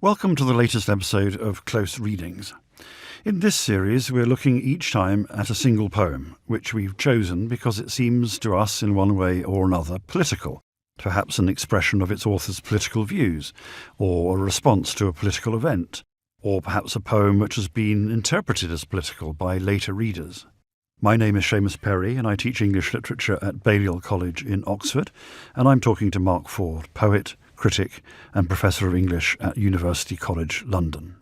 Welcome to the latest episode of Close Readings. In this series, we're looking each time at a single poem, which we've chosen because it seems to us in one way or another political, perhaps an expression of its author's political views, or a response to a political event, or perhaps a poem which has been interpreted as political by later readers. My name is Seamus Perry, and I teach English literature at Balliol College in Oxford, and I'm talking to Mark Ford, poet, critic and Professor of English at University College London.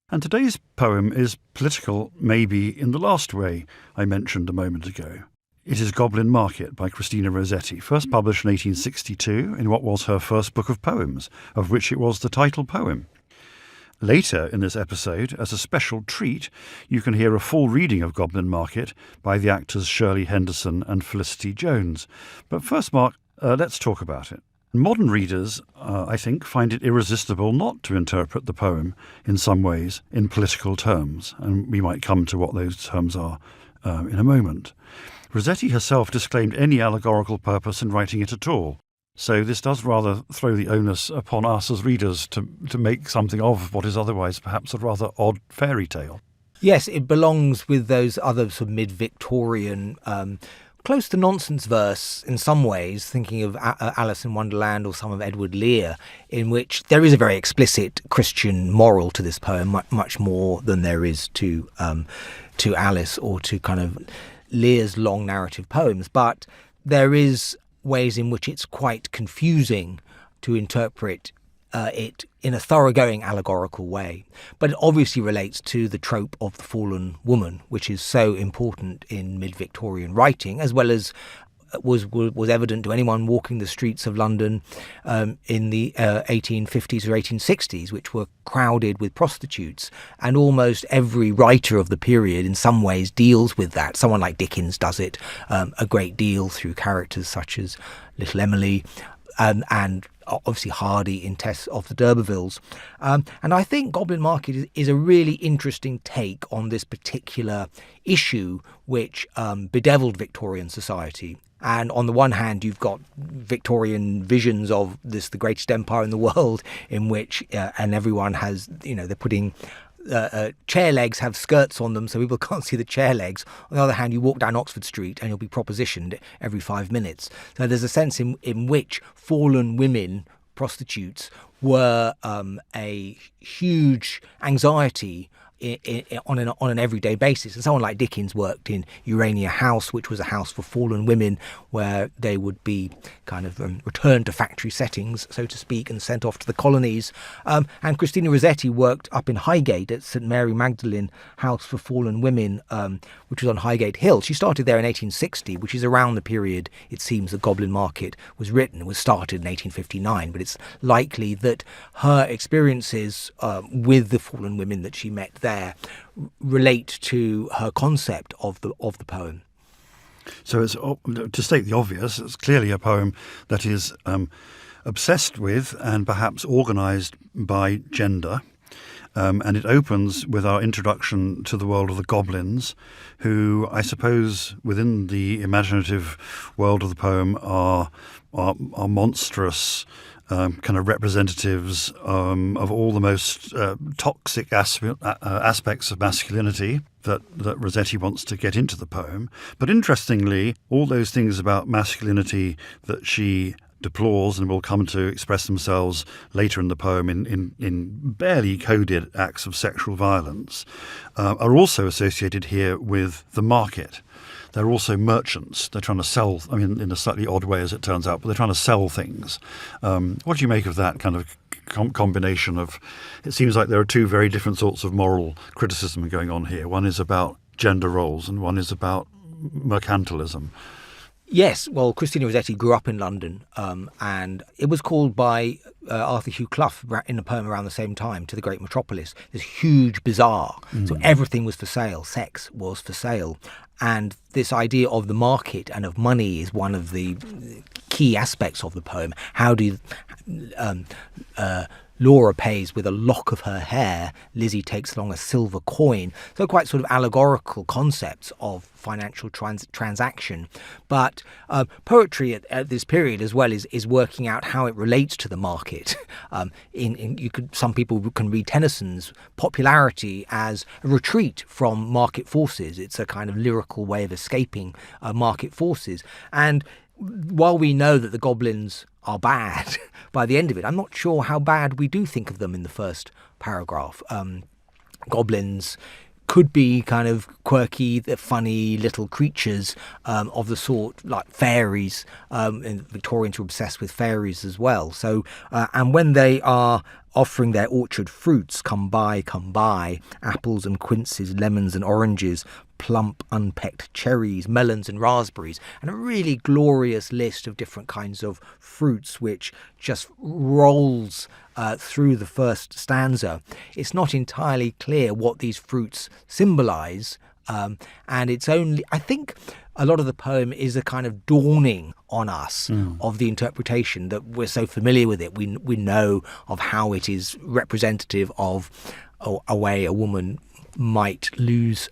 And today's poem is political maybe in the last way I mentioned a moment ago. It is Goblin Market by Christina Rossetti, first published in 1862 in what was her first book of poems, of which it was the title poem. Later in this episode, as a special treat, you can hear a full reading of Goblin Market by the actors Shirley, Henderson and Felicity Jones. But first, Mark, let's talk about it. Modern readers, I think, find it irresistible not to interpret the poem in some ways in political terms, and we might come to what those terms are in a moment. Rossetti herself disclaimed any allegorical purpose in writing it at all, so this does rather throw the onus upon us as readers to make something of what is otherwise perhaps a rather odd fairy tale. Yes, it belongs with those other sort of mid-Victorian close to nonsense verse in some ways, thinking of Alice in Wonderland or some of Edward Lear, in which there is a very explicit Christian moral to this poem, much more than there is to Alice or to kind of Lear's long narrative poems. But there is ways in which it's quite confusing to interpret it in a thoroughgoing allegorical way. But it obviously relates to the trope of the fallen woman, which is so important in mid-Victorian writing, as well as was evident to anyone walking the streets of London in the 1850s or 1860s, which were crowded with prostitutes. And almost every writer of the period in some ways deals with that. Someone like Dickens does it a great deal through characters such as Little Emily, and obviously Hardy in Tess of the d'Urbervilles. And I think Goblin Market is a really interesting take on this particular issue which bedeviled Victorian society. And on the one hand, you've got Victorian visions of this, the greatest empire in the world, in which, and everyone has, they're putting chair legs have skirts on them so people can't see the chair legs. On the other hand, you walk down Oxford Street and you'll be propositioned every 5 minutes. So there's a sense in which fallen women, prostitutes, were a huge anxiety on an everyday basis. And someone like Dickens worked in Urania House, which was a house for fallen women where they would be kind of returned to factory settings, so to speak, and sent off to the colonies. And Christina Rossetti worked up in Highgate at St Mary Magdalene House for Fallen Women, which was on Highgate Hill. She started there in 1860, which is around the period, it seems, that Goblin Market was written. It was started in 1859, but it's likely that her experiences with the fallen women that she met there relate to her concept of the poem. So it's, to state the obvious, it's clearly a poem that is obsessed with and perhaps organised by gender. And it opens with our introduction to the world of the goblins, who I suppose within the imaginative world of the poem are monstrous kind of representatives of all the most toxic aspects of masculinity that Rossetti wants to get into the poem. But interestingly, all those things about masculinity that she deplores and will come to express themselves later in the poem in barely coded acts of sexual violence are also associated here with the market. They're also merchants. They're trying to sell, in a slightly odd way as it turns out, but they're trying to sell things. What do you make of that kind of combination of, it seems like there are two very different sorts of moral criticism going on here. One is about gender roles and one is about mercantilism. Yes, well, Christina Rossetti grew up in London, and it was called by Arthur Hugh Clough in a poem around the same time, To the Great Metropolis, this huge bazaar. So everything was for sale, sex was for sale. And this idea of the market and of money is one of the key aspects of the poem. How do Laura pays with a lock of her hair. Lizzie takes along a silver coin. So quite sort of allegorical concepts of financial transaction. But poetry at this period as well is working out how it relates to the market. Some people can read Tennyson's popularity as a retreat from market forces. It's a kind of lyrical way of escaping market forces. And while we know that the goblins are bad by the end of it, I'm not sure how bad we do think of them in the first paragraph. Goblins could be kind of quirky, funny little creatures of the sort like fairies. And Victorians were obsessed with fairies as well. So, and when they are offering their orchard fruits, come buy, apples and quinces, lemons and oranges, plump unpecked cherries, melons and raspberries, and a really glorious list of different kinds of fruits which just rolls through the first stanza. It's not entirely clear what these fruits symbolise, and it's only, I think, a lot of the poem is a kind of dawning on us of the interpretation that we're so familiar with it. We know of how it is representative of a way a woman might lose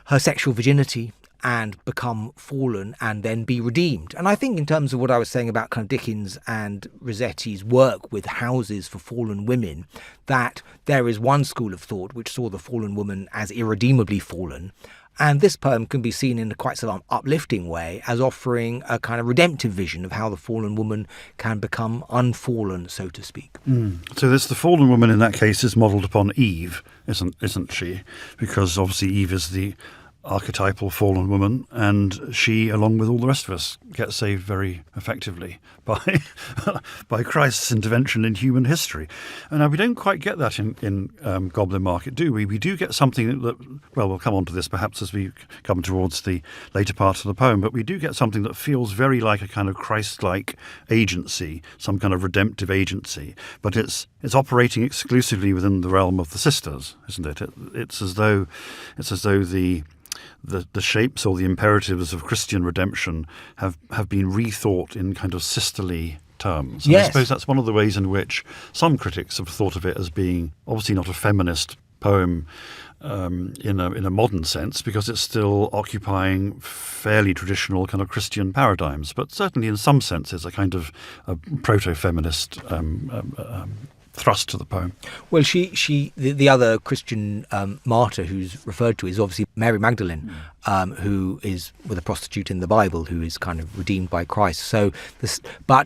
her sexual virginity and become fallen and then be redeemed. And I think in terms of what I was saying about kind of Dickens and Rossetti's work with houses for fallen women, that there is one school of thought which saw the fallen woman as irredeemably fallen. And this poem can be seen in a quite sort of uplifting way as offering a kind of redemptive vision of how the fallen woman can become unfallen, so to speak. So the fallen woman in that case is modelled upon Eve, isn't she? Because obviously Eve is the archetypal fallen woman, and she, along with all the rest of us, gets saved very effectively by Christ's intervention in human history. And now we don't quite get that in Goblin Market, do we? We do get something that, well, we'll come on to this perhaps as we come towards the later parts of the poem, but we do get something that feels very like a kind of Christ-like agency, some kind of redemptive agency, but it's operating exclusively within the realm of the sisters, isn't it? It's as though the shapes or the imperatives of Christian redemption have been rethought in kind of sisterly terms. Yes. I suppose that's one of the ways in which some critics have thought of it as being obviously not a feminist poem in a modern sense, because it's still occupying fairly traditional kind of Christian paradigms, but certainly in some senses a kind of a proto-feminist thrust to the poem. Well, the other Christian martyr who's referred to is obviously Mary Magdalene, who is with a prostitute in the Bible, who is kind of redeemed by Christ. So,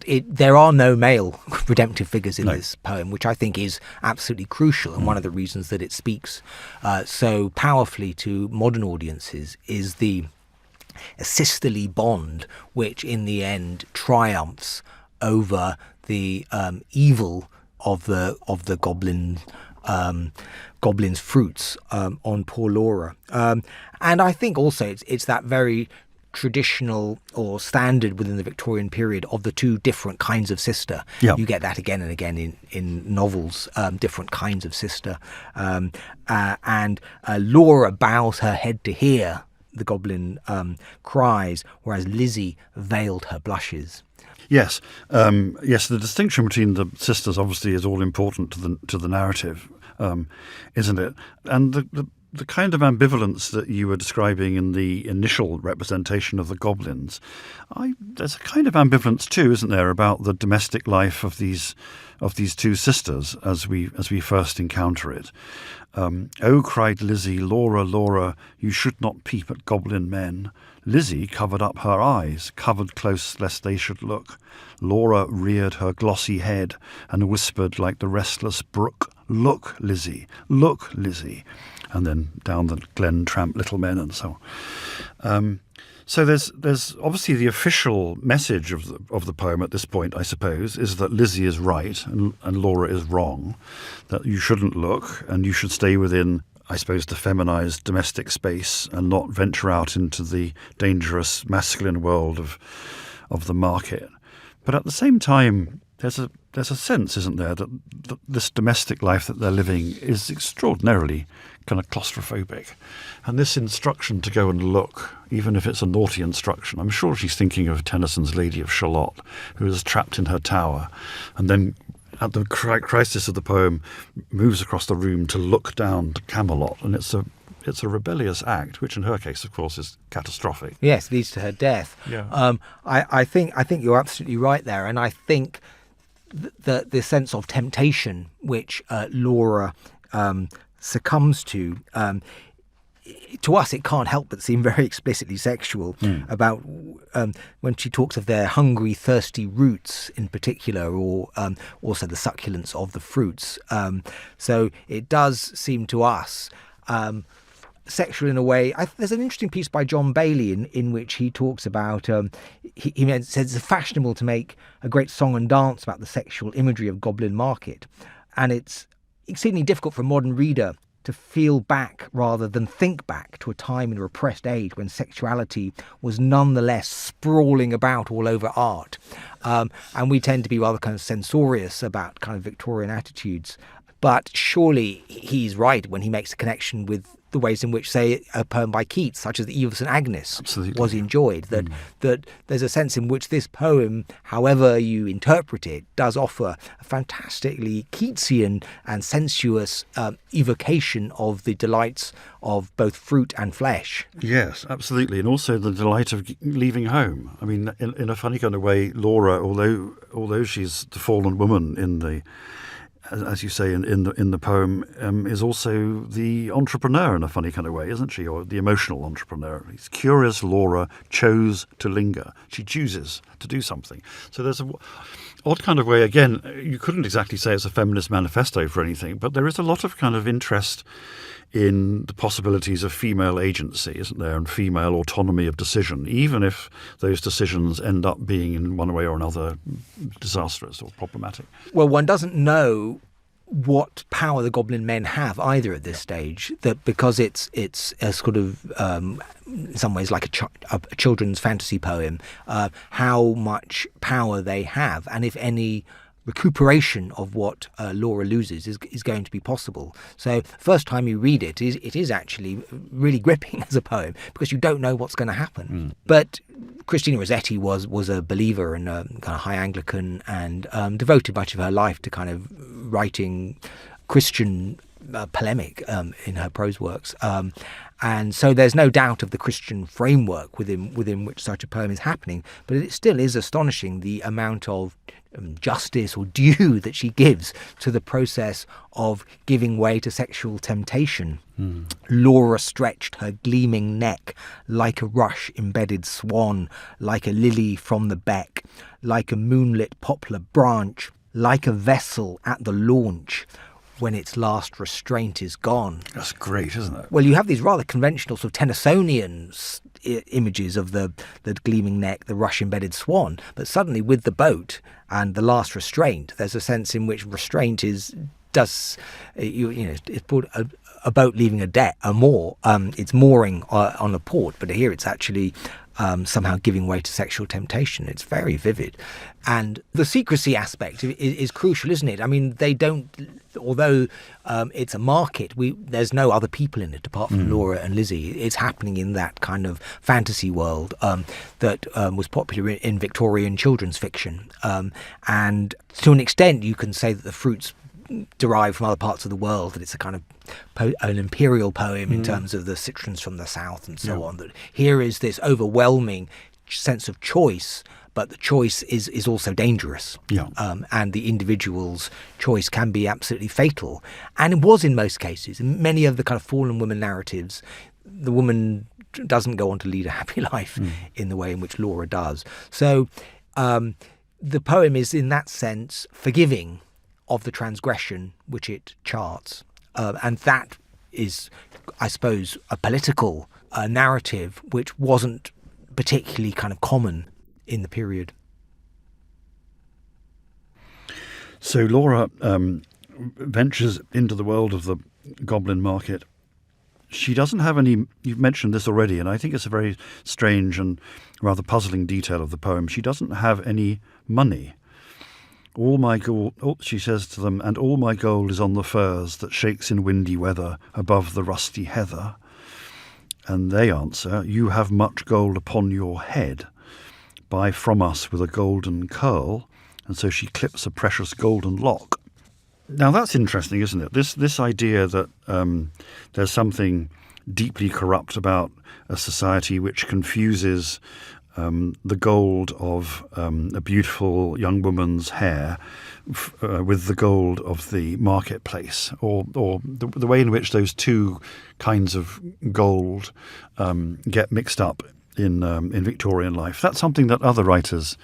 there are no male redemptive figures in this poem, which I think is absolutely crucial, and one of the reasons that it speaks so powerfully to modern audiences is a sisterly bond, which in the end triumphs over the evil of the goblin's fruits on poor Laura, and I think also it's that very traditional or standard within the Victorian period of the two different kinds of sister. Yep. You get that again and again in novels, different kinds of sister, and Laura bows her head to hear the goblin cries, whereas Lizzie veiled her blushes. Yes, the distinction between the sisters obviously is all important to the narrative, isn't it? And the kind of ambivalence that you were describing in the initial representation of the goblins, there's a kind of ambivalence too, isn't there, about the domestic life of these two sisters as we first encounter it. "Oh," cried Lizzie, "Laura, Laura, you should not peep at goblin men." Lizzie covered up her eyes, covered close lest they should look. Laura reared her glossy head and whispered like the restless brook, "Look, Lizzie, look, Lizzie." And then down the glen tramp little men and so on. So there's obviously the official message of the poem at this point, I suppose, is that Lizzie is right and Laura is wrong, that you shouldn't look and you should stay within, I suppose, the feminized domestic space and not venture out into the dangerous masculine world of the market. But at the same time, there's a sense, isn't there, that this domestic life that they're living is extraordinarily kind of claustrophobic. And this instruction to go and look, even if it's a naughty instruction, I'm sure she's thinking of Tennyson's Lady of Shalott, who is trapped in her tower and then at the crisis of the poem, moves across the room to look down to Camelot, and it's a rebellious act, which in her case, of course, is catastrophic. Yes, leads to her death. Yeah. I think you're absolutely right there, and I think the sense of temptation which Laura succumbs to us, it can't help but seem very explicitly sexual about when she talks of their hungry, thirsty roots in particular, or also the succulence of the fruits. So it does seem to us sexual in a way. There's an interesting piece by John Bailey in which he talks about, he says it's fashionable to make a great song and dance about the sexual imagery of Goblin Market. And it's exceedingly difficult for a modern reader to feel back rather than think back to a time in a repressed age when sexuality was nonetheless sprawling about all over art. And we tend to be rather kind of censorious about kind of Victorian attitudes. But surely he's right when he makes a connection with the ways in which, say, a poem by Keats, such as The Eve of St Agnes, was enjoyed. That there's a sense in which this poem, however you interpret it, does offer a fantastically Keatsian and sensuous evocation of the delights of both fruit and flesh. Yes, absolutely. And also the delight of leaving home. I mean, in a funny kind of way, Laura, although she's the fallen woman in the, as you say in the poem, is also the entrepreneur in a funny kind of way, isn't she? Or the emotional entrepreneur. It's curious Laura chose to linger. She chooses to do something. So there's a odd kind of way, again, you couldn't exactly say it's a feminist manifesto for anything, but there is a lot of kind of interest in the possibilities of female agency, isn't there, and female autonomy of decision, even if those decisions end up being in one way or another disastrous or problematic. Well, one doesn't know what power the Goblin men have either at this stage, that because it's a sort of in some ways like a children's fantasy poem, how much power they have, and if any recuperation of what Laura loses is going to be possible. So first time you read it is actually really gripping as a poem, because you don't know what's going to happen. But Christina Rossetti was a believer in a kind of high Anglican, and devoted much of her life to kind of writing Christian polemic in her prose works. And so there's no doubt of the Christian framework within which such a poem is happening, but it still is astonishing the amount of justice or due that she gives to the process of giving way to sexual temptation. Laura stretched her gleaming neck like a rush-embedded swan, like a lily from the beck, like a moonlit poplar branch, like a vessel at the launch when its last restraint is gone. That's great, isn't it? Well, you have these rather conventional sort of Tennysonian images of the gleaming neck, the rush-embedded swan, but suddenly with the boat and the last restraint, there's a sense in which restraint it's a boat leaving a moor, it's mooring on a port, but here it's actually somehow giving way to sexual temptation. It's very vivid. And the secrecy aspect is crucial, isn't it? I mean, they don't, although it's a market, there's no other people in it apart from Laura and Lizzie. It's happening in that kind of fantasy world that was popular in Victorian children's fiction. And to an extent, you can say that the fruits derived from other parts of the world, that it's a kind of an imperial poem in terms of the citrons from the south and so on. That here is this overwhelming sense of choice, but the choice is also dangerous. And the individual's choice can be absolutely fatal. And it was in most cases. In many of the kind of fallen women narratives, the woman doesn't go on to lead a happy life in the way in which Laura does. So the poem is in that sense forgiving of the transgression which it charts. And that is, I suppose, a political narrative which wasn't particularly kind of common in the period. So Laura ventures into the world of the Goblin Market. She doesn't have any, you've mentioned this already, and I think it's a very strange and rather puzzling detail of the poem. She doesn't have any money. All my gold, she says to them, and all my gold is on the furze that shakes in windy weather above the rusty heather. And they answer, you have much gold upon your head. Buy from us with a golden curl, and so she clips a precious golden lock. Now that's interesting, isn't it? This idea that there's something deeply corrupt about a society which confuses the gold of a beautiful young woman's hair with the gold of the marketplace, or the way in which those two kinds of gold get mixed up in Victorian life. That's something that other writers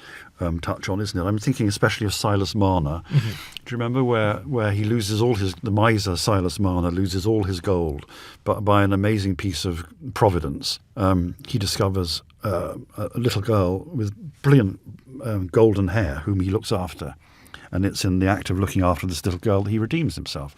touch on, isn't it? I'm thinking especially of Silas Marner. Mm-hmm. Do you remember where he loses the miser Silas Marner loses all his gold, but by an amazing piece of providence, he discovers a little girl with brilliant golden hair whom he looks after. And it's in the act of looking after this little girl that he redeems himself.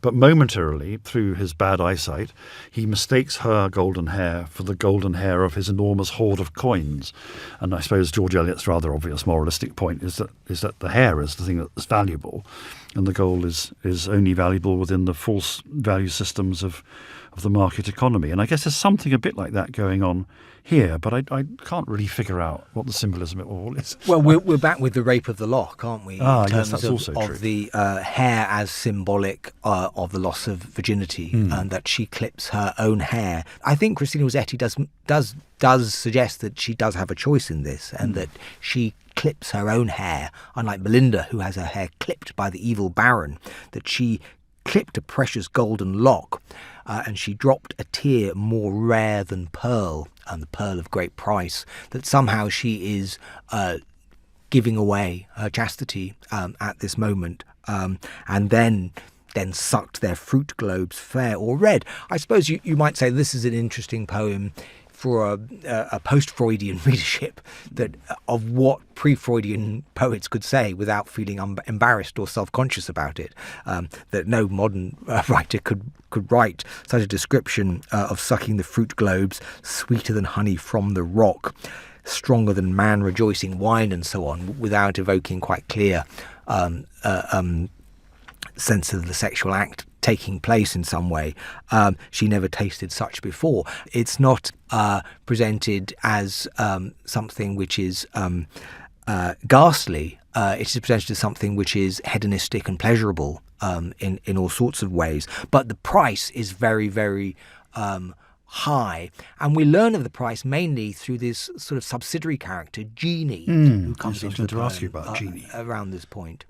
But momentarily, through his bad eyesight, he mistakes her golden hair for the golden hair of his enormous hoard of coins. And I suppose George Eliot's rather obvious moralistic point is that the hair is the thing that's valuable, and the gold is only valuable within the false value systems of the market economy. And I guess there's something a bit like that going on here, but I can't really figure out what the symbolism of it all is. Well, we're back with the rape of the lock, aren't we? Yes, that's also true. Of the hair as symbolic of the loss of virginity, and that she clips her own hair. I think Christina Rossetti does suggest that she does have a choice in this, and that she clips her own hair, unlike Belinda, who has her hair clipped by the evil baron, that she clipped a precious golden lock, and she dropped a tear more rare than pearl, and the pearl of great price, that somehow she is giving away her chastity at this moment, and then sucked their fruit globes fair or red. I suppose you might say this is an interesting poem for a post-Freudian readership, that of what pre-Freudian poets could say without feeling embarrassed or self-conscious about it, that no modern writer could write such a description of sucking the fruit globes, sweeter than honey from the rock, stronger than man rejoicing wine, and so on, without evoking quite clear sense of the sexual act taking place in some way. She never tasted such before. It's not presented as something which is ghastly. It is presented as something which is hedonistic and pleasurable in all sorts of ways. But the price is very, very high, and we learn of the price mainly through this sort of subsidiary character, Genie, who comes into the poem, ask you about Genie around this point.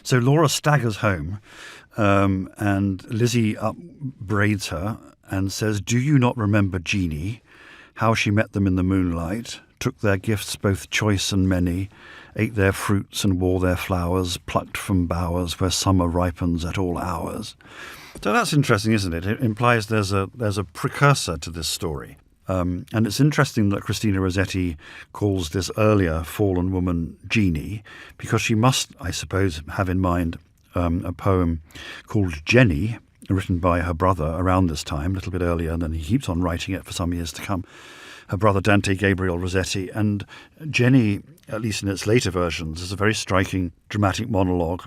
So Laura staggers home, and Lizzie upbraids her and says, "Do you not remember Genie, how she met them in the moonlight, took their gifts both choice and many, ate their fruits and wore their flowers, plucked from bowers where summer ripens at all hours?" So that's interesting, isn't it? It implies there's a precursor to this story. And it's interesting that Christina Rossetti calls this earlier fallen woman Genie, because she must, I suppose, have in mind a poem called Genie, written by her brother around this time, a little bit earlier, and then he keeps on writing it for some years to come, her brother Dante Gabriel Rossetti. And Genie, at least in its later versions, is a very striking dramatic monologue,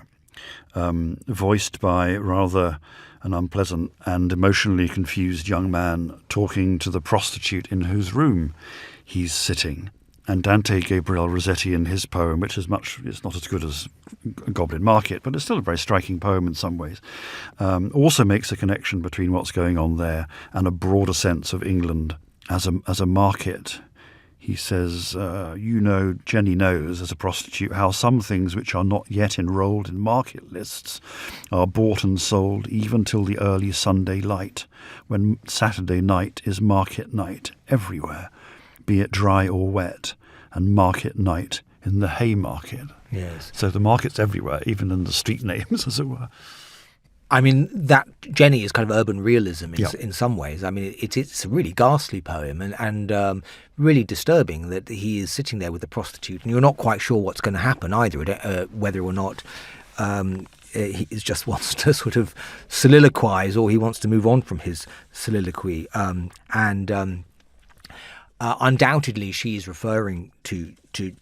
voiced by rather an unpleasant and emotionally confused young man talking to the prostitute in whose room he's sitting. And Dante Gabriel Rossetti, in his poem, which is it's not as good as Goblin Market, but it's still a very striking poem in some ways, also makes a connection between what's going on there and a broader sense of England as a market. He says, Jenny knows as a prostitute how some things which are not yet enrolled in market lists are bought and sold even till the early Sunday light, when Saturday night is market night everywhere, be it dry or wet, and market night in the Haymarket. Yes. So the market's everywhere, even in the street names, as it were. I mean, that Genie is kind of urban realism in some ways. I mean, it's a really ghastly poem and really disturbing that he is sitting there with a prostitute and you're not quite sure what's going to happen either, whether or not he just wants to sort of soliloquize or he wants to move on from his soliloquy. undoubtedly she is referring to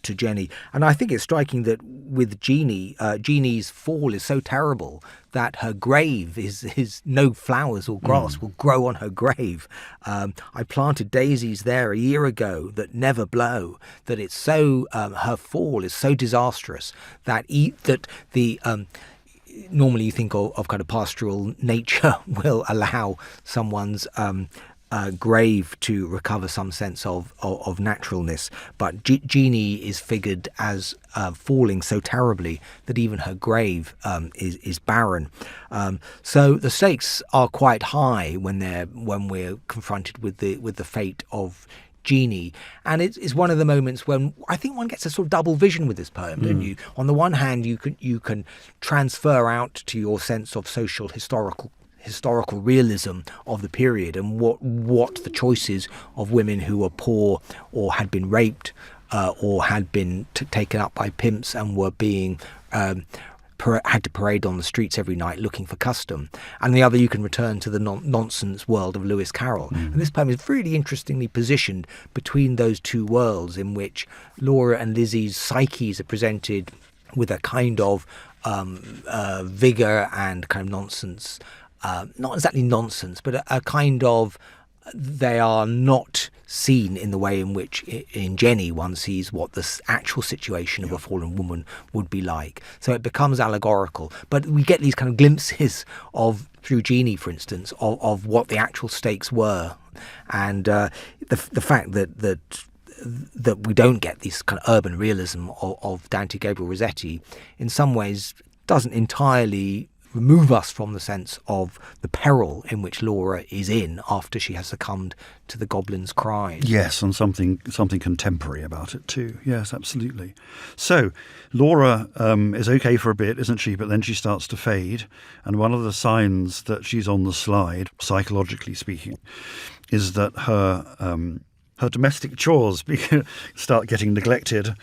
Jenny. And I think it's striking that with Genie, Genie's fall is so terrible that her grave is no flowers or grass will grow on her grave. I planted daisies there a year ago that never blow. That it's so her fall is so disastrous that normally you think of kind of pastoral nature will allow someone's grave to recover some sense of naturalness, but Genie is figured as falling so terribly that even her grave is barren. So the stakes are quite high when we're confronted with the fate of Genie, and it's one of the moments when I think one gets a sort of double vision with this poem, don't you? On the one hand, you can transfer out to your sense of social historical realism of the period and what the choices of women who were poor or had been raped or had been taken up by pimps and were being had to parade on the streets every night looking for custom. And the other, you can return to the nonsense world of Lewis Carroll. And this poem is really interestingly positioned between those two worlds, in which Laura and Lizzie's psyches are presented with a kind of vigour and kind of nonsense. Not exactly nonsense, but a kind of, they are not seen in the way in which in Jenny one sees what the actual situation of a fallen woman would be like. So it becomes allegorical. But we get these kind of glimpses of, through Genie, for instance, of what the actual stakes were. And the fact that we don't get this kind of urban realism of Dante Gabriel Rossetti in some ways doesn't entirely remove us from the sense of the peril in which Laura is in after she has succumbed to the goblin's cries. Yes, and something contemporary about it too. Yes, absolutely. So Laura is okay for a bit, isn't she? But then she starts to fade. And one of the signs that she's on the slide, psychologically speaking, is that her domestic chores start getting neglected.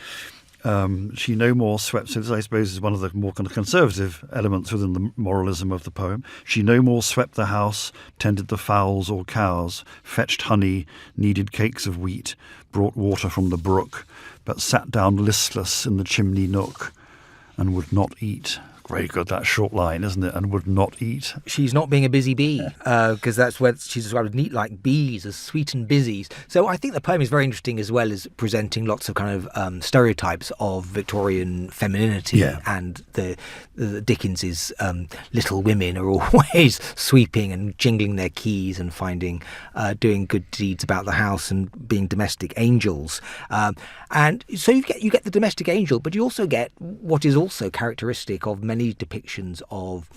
She no more swept, so this I suppose is one of the more kind of conservative elements within the moralism of the poem. She no more swept the house, tended the fowls or cows, fetched honey, kneaded cakes of wheat, brought water from the brook, but sat down listless in the chimney nook and would not eat. Very good, that short line, isn't it? And would not eat. She's not being a busy bee, because that's where she's described as neat like bees, as sweet and busy. So I think the poem is very interesting, as well as presenting lots of kind of stereotypes of Victorian femininity. And the Dickens's Little Women are always sweeping and jingling their keys and doing good deeds about the house and being domestic angels. And so you get the domestic angel, but you also get what is also characteristic of many depictions of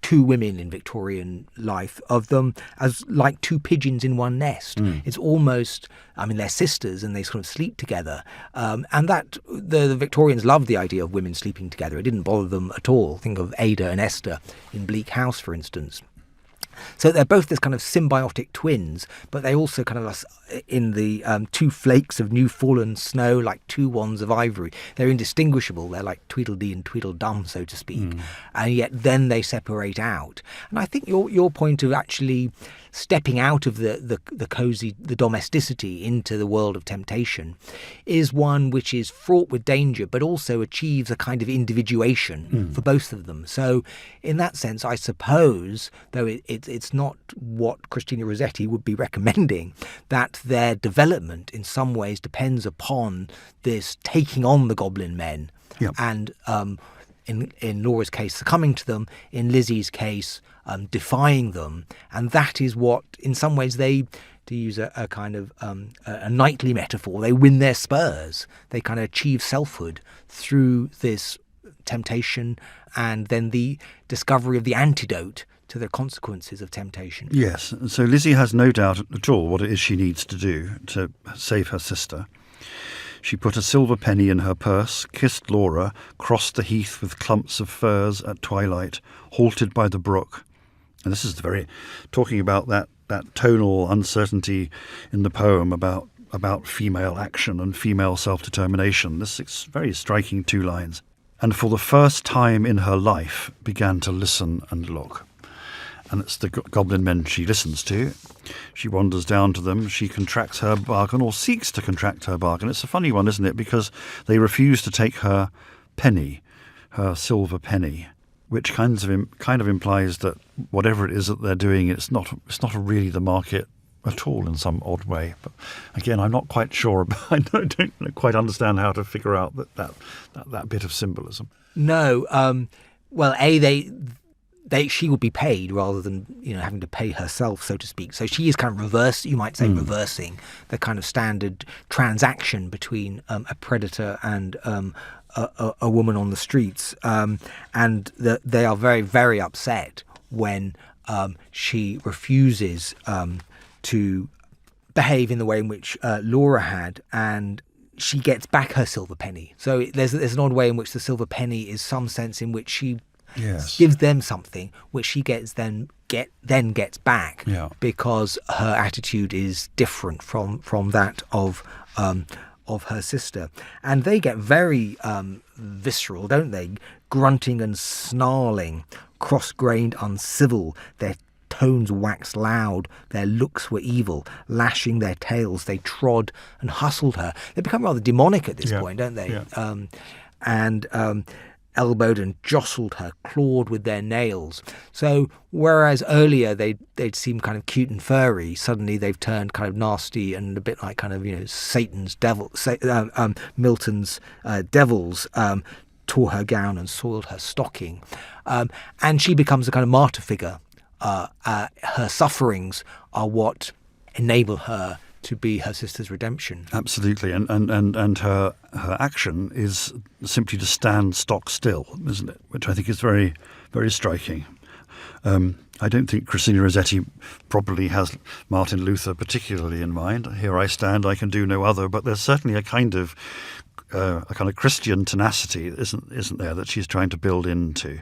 two women in Victorian life, of them as like two pigeons in one nest. It's almost, I mean, they're sisters and they sort of sleep together. And that the Victorians loved the idea of women sleeping together. It didn't bother them at all. Think of Ada and Esther in Bleak House, for instance. So they're both this kind of symbiotic twins, but they also kind of, in the two flakes of new fallen snow, like two wands of ivory. They're indistinguishable. They're like Tweedledee and Tweedledum, so to speak. And yet then they separate out. And I think your point of actually stepping out of the cosy, the domesticity into the world of temptation is one which is fraught with danger, but also achieves a kind of individuation for both of them. So in that sense, I suppose, though it's not what Christina Rossetti would be recommending, that their development in some ways depends upon this taking on the goblin men. And in Laura's case, succumbing to them, in Lizzie's case, defying them. And that is what, in some ways, they, to use a kind of a knightly metaphor, they win their spurs. They kind of achieve selfhood through this temptation and then the discovery of the antidote to the consequences of temptation. Yes, so Lizzie has no doubt at all what it is she needs to do to save her sister. She put a silver penny in her purse, kissed Laura, crossed the heath with clumps of firs at twilight, halted by the brook. And this is talking about that tonal uncertainty in the poem about female action and female self-determination. This is very striking two lines. And for the first time in her life began to listen and look. and it's the goblin men she listens to. She wanders down to them. She contracts her bargain, or seeks to contract her bargain. It's a funny one, isn't it? Because they refuse to take her penny, her silver penny, which kind of implies that whatever it is that they're doing, it's not really the market at all in some odd way. But again, I'm not quite sure. I don't quite understand how to figure out that bit of symbolism. No. Well, she would be paid rather than having to pay herself, so to speak. So she is kind of reversing the kind of standard transaction between a predator and a woman on the streets, and they are very, very upset when she refuses to behave in the way in which Laura had, and she gets back her silver penny. So there's an odd way in which the silver penny is some sense in which she gives them something which she gets back, because her attitude is different from that of her sister. And they get very visceral, don't they? Grunting and snarling, cross-grained, uncivil. Their tones waxed loud, their looks were evil. Lashing their tails, they trod and hustled her. They become rather demonic at this point, don't they? Yeah. And elbowed and jostled her, clawed with their nails. So whereas earlier they'd seem kind of cute and furry, suddenly they've turned kind of nasty and a bit like kind of Satan's devil, Milton's devils. Tore her gown and soiled her stocking, and she becomes a kind of martyr figure. Her sufferings are what enable her to be her sister's redemption. Absolutely, and her action is simply to stand stock still, isn't it? Which I think is very, very striking. I don't think Christina Rossetti probably has Martin Luther particularly in mind. Here I stand, I can do no other. But there's certainly a kind of Christian tenacity, isn't there, that she's trying to build into.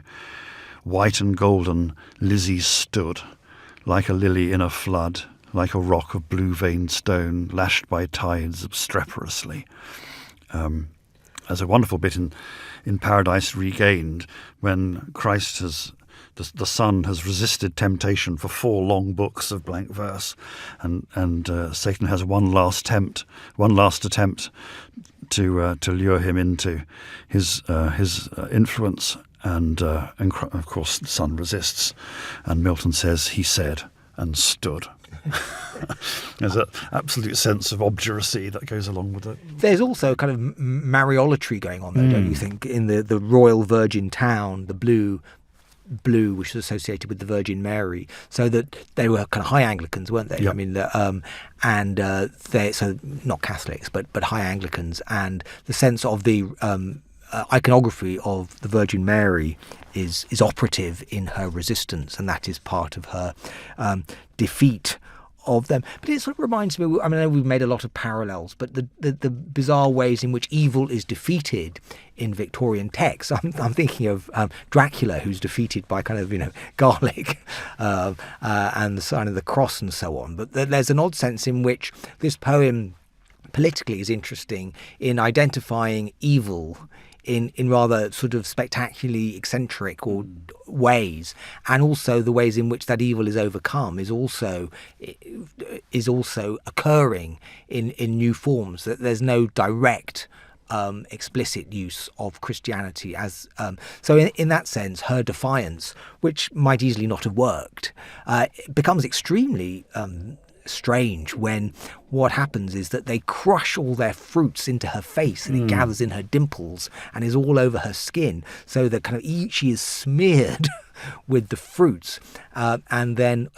White and golden, Lizzie stood, like a lily in a flood, like a rock of blue-veined stone, lashed by tides obstreperously. There's a wonderful bit in Paradise Regained when Christ the Son has resisted temptation for 4 long books of blank verse, and Satan has one last attempt to lure him into his influence, and of course the Son resists, and Milton says he said and stood. There's an absolute sense of obduracy that goes along with it. There's also kind of Mariolatry going on, though, don't you think? In the royal virgin town, the blue, which is associated with the Virgin Mary, so that they were kind of high Anglicans, weren't they? Yep. I mean, they so not Catholics, but high Anglicans, and the sense of the iconography of the Virgin Mary is operative in her resistance, and that is part of her defeat of them. But it sort of reminds me, I know we've made a lot of parallels, but the bizarre ways in which evil is defeated in Victorian texts. I'm thinking of Dracula, who's defeated by kind of garlic and the sign of the cross and so on. But there's an odd sense in which this poem politically is interesting in identifying evil in rather sort of spectacularly eccentric or ways, and also the ways in which that evil is overcome is also occurring in new forms. That there's no direct explicit use of Christianity as so in that sense her defiance, which might easily not have worked, becomes extremely strange when what happens is that they crush all their fruits into her face, and it gathers in her dimples and is all over her skin, so that kind of she is smeared with the fruits, and then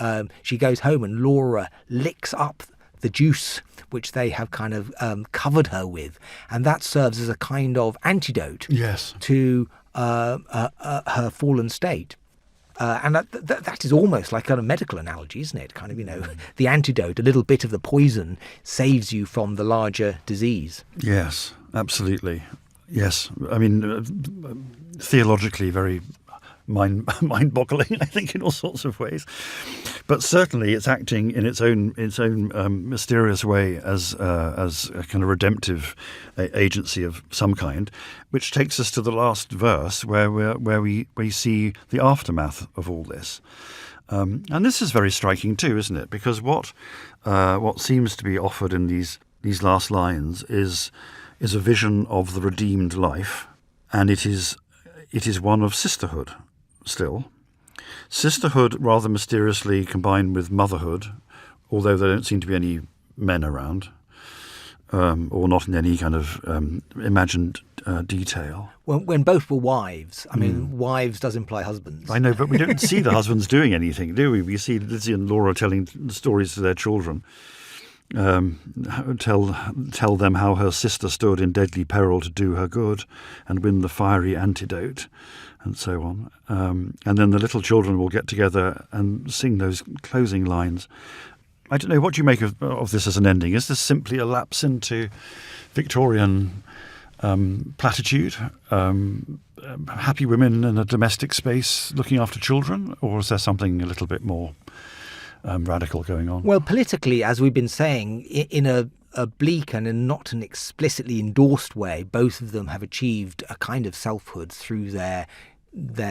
she goes home and Laura licks up the juice which they have kind of covered her with, and that serves as a kind of antidote to her fallen state. And that is almost like kind of medical analogy, isn't it? Kind of, the antidote, a little bit of the poison saves you from the larger disease. Yes, absolutely. Yes. I mean, theologically very mind-boggling, I think, in all sorts of ways. But certainly it's acting in its own mysterious way as a kind of redemptive agency of some kind, which takes us to the last verse where we see the aftermath of all this. And this is very striking too, isn't it? Because what seems to be offered in these last lines is a vision of the redeemed life, and it is one of sisterhood still. Sisterhood rather mysteriously combined with motherhood, although there don't seem to be any men around, or not in any kind of imagined detail. When both were wives, I mean, wives does imply husbands. I know, but we don't see the husbands doing anything, do we? We see Lizzie and Laura telling stories to their children. Tell them how her sister stood in deadly peril to do her good and win the fiery antidote, and so on. And then the little children will get together and sing those closing lines. I don't know, what do you make of this as an ending? Is this simply a lapse into Victorian platitude? Happy women in a domestic space looking after children? Or is there something a little bit more radical going on? Well, politically, as we've been saying, in a bleak and in not an explicitly endorsed way, both of them have achieved a kind of selfhood through their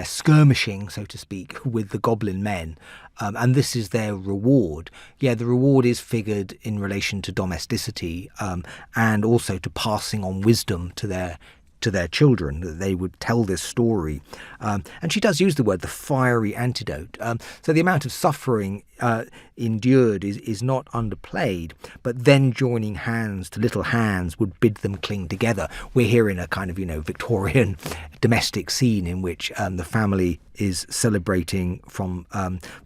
skirmishing, so to speak, with the goblin men. And this is their reward. Yeah, the reward is figured in relation to domesticity and also to passing on wisdom to their children, that they would tell this story. And she does use the word, the fiery antidote. So the amount of suffering endured is not underplayed, but then joining hands to little hands would bid them cling together. We're here in a kind of, Victorian domestic scene in which the family is celebrating for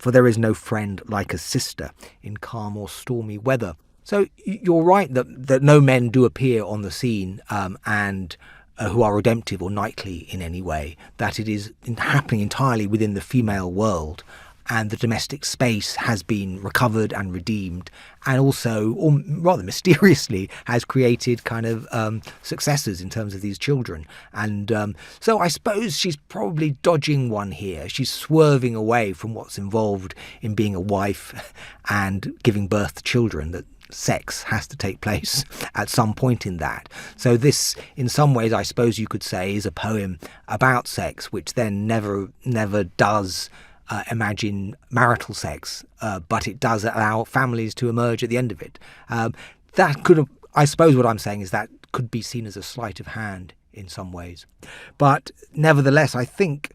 there is no friend like a sister in calm or stormy weather. So you're right that no men do appear on the scene and who are redemptive or knightly in any way, that it is happening entirely within the female world, and the domestic space has been recovered and redeemed, and also, or rather mysteriously, has created kind of successors in terms of these children. And so I suppose she's probably dodging one here. She's swerving away from what's involved in being a wife and giving birth to children, that sex has to take place at some point in that. So this, in some ways, I suppose you could say, is a poem about sex, which then never does imagine marital sex, but it does allow families to emerge at the end of it. That could have, I suppose what I'm saying is that could be seen as a sleight of hand in some ways. But nevertheless, I think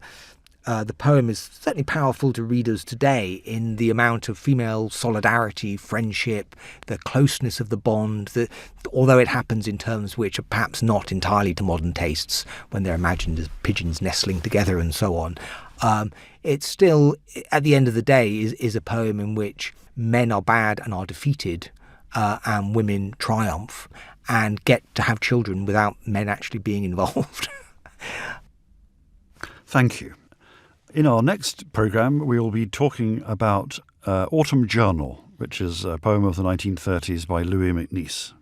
the poem is certainly powerful to readers today in the amount of female solidarity, friendship, the closeness of the bond, although it happens in terms which are perhaps not entirely to modern tastes when they're imagined as pigeons nestling together and so on. It's still, at the end of the day, is a poem in which men are bad and are defeated, and women triumph and get to have children without men actually being involved. Thank you. In our next programme, we will be talking about Autumn Journal, which is a poem of the 1930s by Louis MacNeice.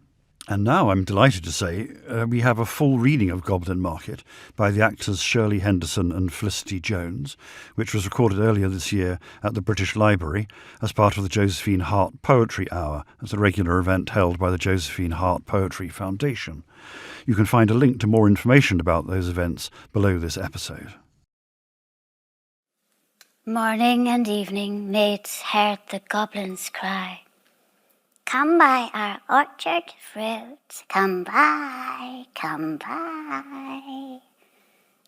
And now I'm delighted to say we have a full reading of Goblin Market by the actors Shirley, Henderson and Felicity Jones, which was recorded earlier this year at the British Library as part of the Josephine Hart Poetry Hour, as a regular event held by the Josephine Hart Poetry Foundation. You can find a link to more information about those events below this episode. Morning and evening mates heard the goblins cry, "Come buy our orchard fruits, come buy, come buy."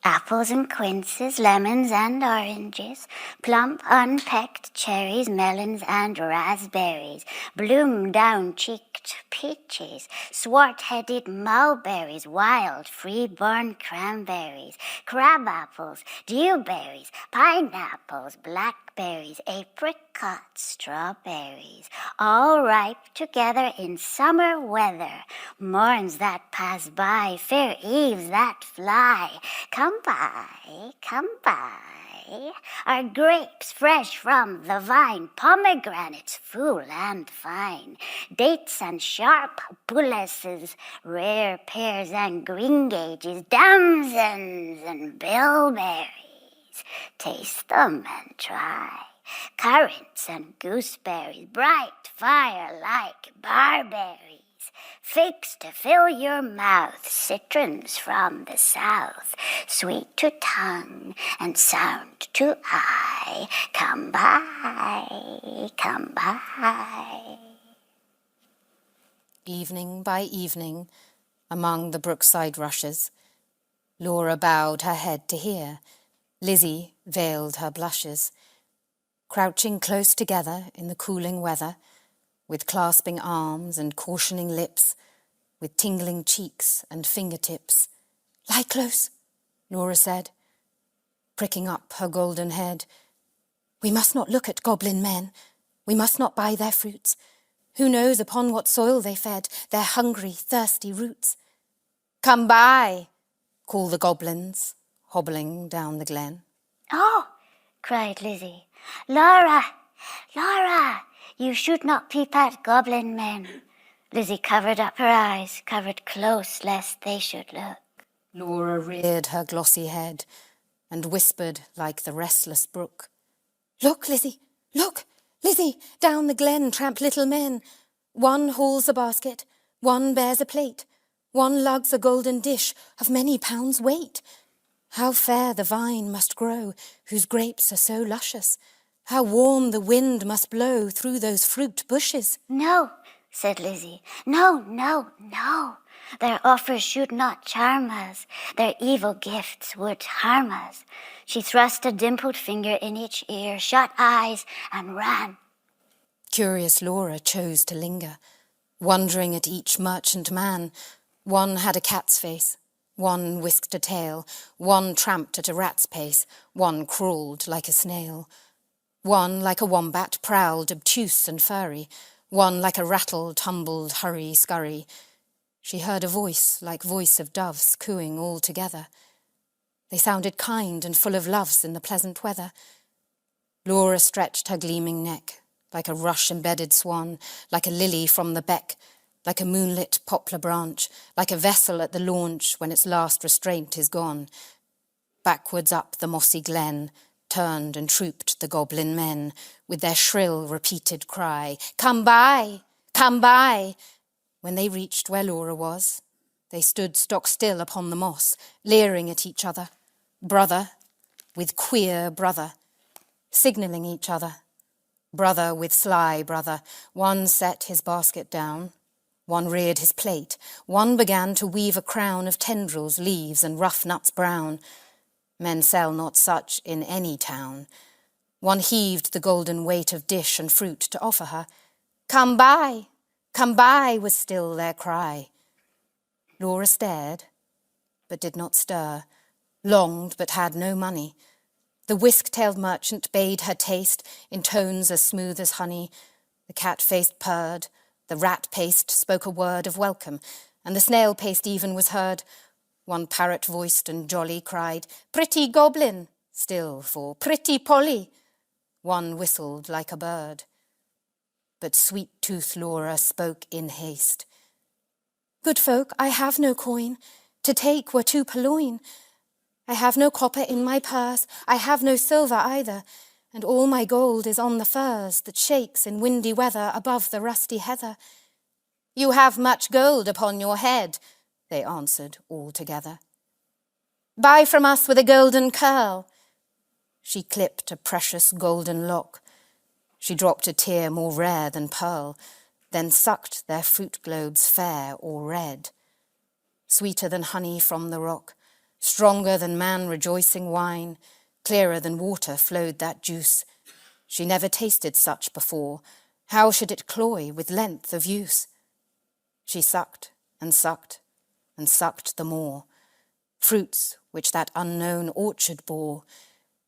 Apples and quinces, lemons and oranges, plump unpecked cherries, melons and raspberries, bloom-down-cheeked peaches, swart-headed mulberries, wild free-born cranberries, crab-apples, dewberries, pineapples, blackberries, apricots, strawberries, all ripe together in summer weather, morns that pass by, fair eves that fly. Come buy, our grapes fresh from the vine, pomegranates full and fine, dates and sharp bullaces, rare pears and greengages, damsons and bilberries. Taste them and try. Currants and gooseberries, bright fire like barberries, figs to fill your mouth, citrons from the south, sweet to tongue and sound to eye. Come by, come by. Evening by evening, among the brookside rushes, Laura bowed her head to hear, Lizzie veiled her blushes. Crouching close together in the cooling weather, with clasping arms and cautioning lips, with tingling cheeks and fingertips. "Lie close," Laura said, pricking up her golden head. "We must not look at goblin men. We must not buy their fruits. Who knows upon what soil they fed their hungry, thirsty roots? Come by, call the goblins, hobbling down the glen." "Oh," cried Lizzie, "Laura, Laura, you should not peep at goblin men." Lizzie covered up her eyes, covered close lest they should look. Laura reared her glossy head and whispered like the restless brook, "Look, Lizzie, look, Lizzie, down the glen tramp little men. One hauls a basket, one bears a plate, one lugs a golden dish of many pounds weight. How fair the vine must grow, whose grapes are so luscious. How warm the wind must blow through those fruit bushes." "No," said Lizzie, "no, no, no. Their offers should not charm us. Their evil gifts would harm us." She thrust a dimpled finger in each ear, shut eyes, and ran. Curious Laura chose to linger, wondering at each merchant man. One had a cat's face, one whisked a tail, one tramped at a rat's pace, one crawled like a snail. One like a wombat prowled obtuse and furry, one like a rattle tumbled hurry-scurry. She heard a voice like voice of doves cooing all together. They sounded kind and full of loves in the pleasant weather. Laura stretched her gleaming neck, like a rush-embedded swan, like a lily from the beck, like a moonlit poplar branch, like a vessel at the launch when its last restraint is gone. Backwards up the mossy glen turned and trooped the goblin men, with their shrill, repeated cry, "Come by, come by!" When they reached where Laura was, they stood stock still upon the moss, leering at each other, brother with queer brother, signalling each other, brother with sly brother. One set his basket down, one reared his plate, one began to weave a crown of tendrils, leaves, and rough nuts brown. Men sell not such in any town. One heaved the golden weight of dish and fruit to offer her. Come by, was still their cry. Laura stared, but did not stir, longed, but had no money. The whisk-tailed merchant bade her taste in tones as smooth as honey. The cat-faced purred, the rat-paced spoke a word of welcome, and the snail-paced even was heard. One parrot-voiced and jolly cried, "Pretty goblin," still for "Pretty Polly." One whistled like a bird. But sweet-toothed Laura spoke in haste. "Good folk, I have no coin, to take were too purloin. I have no copper in my purse, I have no silver either, and all my gold is on the furze that shakes in windy weather above the rusty heather." "You have much gold upon your head," they answered all together. "Buy from us with a golden curl." She clipped a precious golden lock. She dropped a tear more rare than pearl, then sucked their fruit globes fair or red. Sweeter than honey from the rock, stronger than man-rejoicing wine, clearer than water flowed that juice. She never tasted such before. How should it cloy with length of use? She sucked and sucked and sucked the more. Fruits which that unknown orchard bore,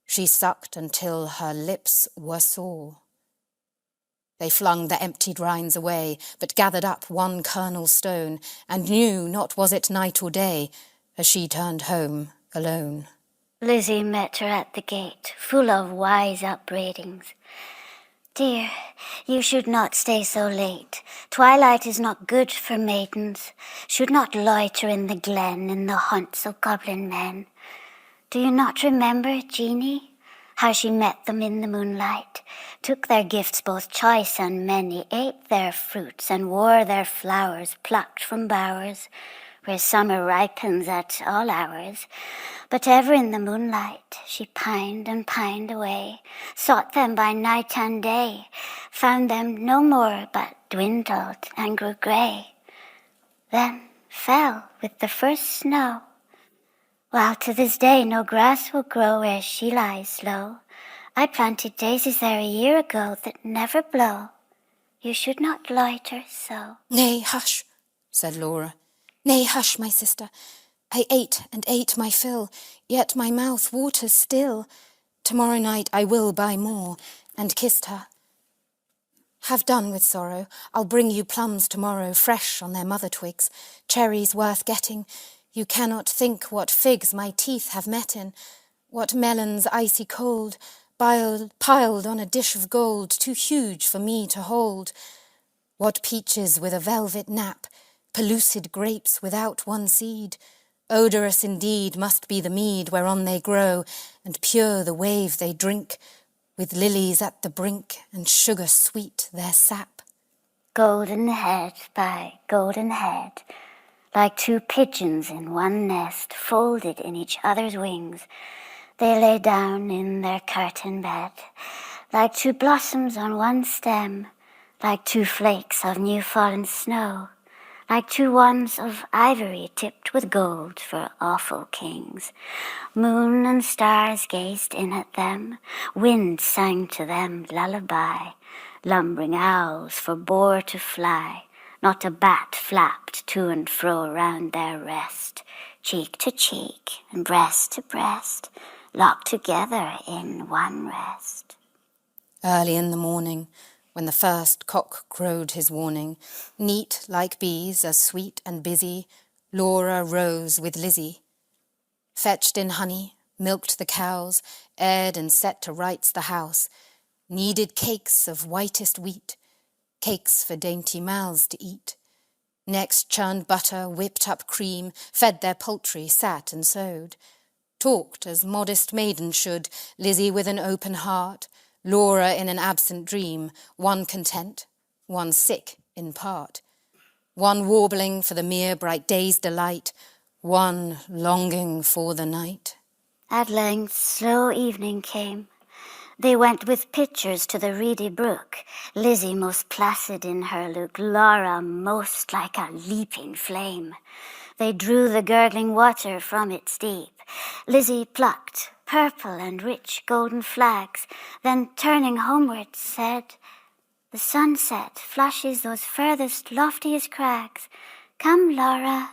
she sucked until her lips were sore. They flung the emptied rinds away, but gathered up one kernel stone, and knew not was it night or day, as she turned home alone. Lizzie met her at the gate, full of wise upbraidings. "Dear, you should not stay so late. Twilight is not good for maidens. Should not loiter in the glen in the haunts of goblin men. Do you not remember, Genie? how she met them in the moonlight, took their gifts both choice and many, ate their fruits and wore their flowers plucked from bowers, where summer ripens at all hours. But ever in the moonlight she pined and pined away, sought them by night and day, found them no more but dwindled and grew grey, then fell with the first snow, while to this day no grass will grow where she lies low. I planted daisies there a year ago that never blow. You should not loiter so. Nay, hush, said Laura. Nay, hush, my sister. I ate and ate my fill, yet my mouth waters still. Tomorrow night I will buy more, and kissed her. Have done with sorrow. I'll bring you plums tomorrow, fresh on their mother twigs, cherries worth getting. You cannot think what figs my teeth have met in, what melons icy cold, piled on a dish of gold, too huge for me to hold. What peaches with a velvet nap, pellucid grapes without one seed. Odorous indeed must be the mead whereon they grow, and pure the wave they drink, with lilies at the brink, and sugar sweet their sap. Golden head by golden head, like two pigeons in one nest, folded in each other's wings, they lay down in their curtain bed, like two blossoms on one stem, like two flakes of new-fallen snow, like two wands of ivory tipped with gold for awful kings. Moon and stars gazed in at them, wind sang to them lullaby, lumbering owls forbore to fly, not a bat flapped to and fro round their rest, cheek to cheek and breast to breast, locked together in one rest. Early in the morning, when the first cock crowed his warning, neat like bees, as sweet and busy, Laura rose with Lizzie. Fetched in honey, milked the cows, aired and set to rights the house, kneaded cakes of whitest wheat, cakes for dainty mouths to eat. Next churned butter, whipped up cream, fed their poultry, sat and sewed. Talked as modest maidens should, Lizzie with an open heart, Laura in an absent dream, one content, one sick in part, one warbling for the mere bright day's delight, one longing for the night. At length slow evening came. They went with pitchers to the reedy brook, Lizzie most placid in her look, Laura most like a leaping flame. They drew the gurgling water from its deep. Lizzie plucked purple and rich golden flags, then turning homeward said, "The sunset flushes those furthest loftiest crags. Come, Laura,